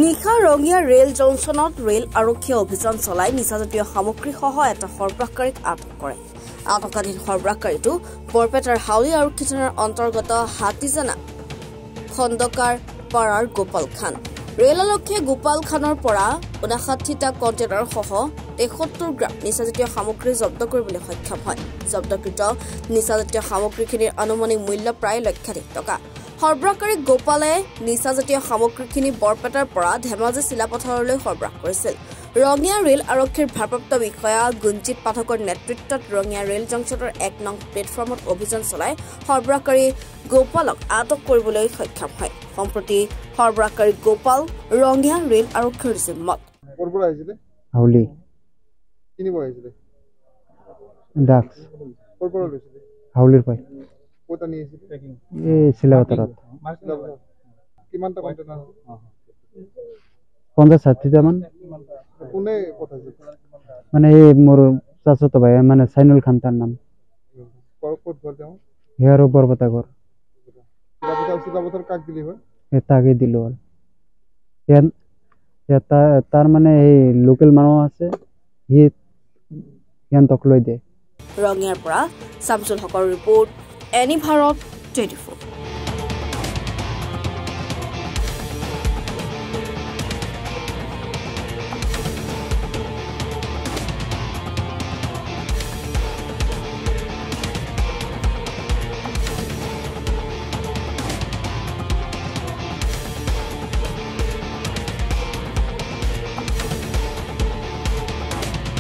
নিশা Rangia rail জংচনত rail আৰক্ষীয়ে অভিযান চলাই নিচাজাতীয় সামগ্ৰীসহ এটা সৰবৰাহকাৰীক আটক কৰে। আটকাধীন সৰবৰাহকাৰীটো বৰপেটাৰ হাউলি আৰক্ষী থানাৰ অন্তৰ্গত হাতীজানা খণ্ডকাৰ পাৰাৰ গোপাল খান। ৰেল আৰক্ষীয়ে গোপাল খানৰ পৰা 59টা কণ্টেইনাৰ সহ 73 গ্ৰাম নিচাজাতীয় সামগ্ৰী জব্দ কৰিবলৈ সক্ষম হয়। জব্দকৃত নিচাজাতীয় সামগ্ৰীখিনিৰ আনুমানিক মূল্য প্ৰায় লক্ষাধিক টকা। সৰবৰাহকাৰী গোপালে নিচাজাতীয় সামগ্ৰীখিনি বৰপেটাৰ পৰা ধেমাজি চিলাপথাৰলৈ সৰবৰাহ কৰিছিল। ৰঙিয়া ৰেল আৰক্ষীৰ ভাৰপ্ৰাপ্ত বিষয়া গুঞ্জিত পাঠকৰ নেতৃত্বত ৰঙিয়া ৰেল জংচনৰ 1 নং প্লেটফৰ্মত অভিযান চলাই সৰবৰাহকাৰী গোপালক আটক কৰিবলৈ সক্ষম হয়। সম্প্ৰতি সৰবৰাহকাৰী গোপাল ৰঙিয়া ৰেল আৰক্ষীৰ জিম্মত। হাউলি হাউলিৰ পাই চিলাপথাৰত 50-60টা মান মানে মোৰ চাচত ভাই মানে সাইনুল খান তার নাম হেয়ারও বরপতা ঘর তাকে দিল তার মানে এই লোকাল মানুষ আছে সিহঁতক লৈ দে। ৰঙিয়াৰ পৰা শামছুল হকৰ ৰিপৰ্ট এনি ভাৰত 24।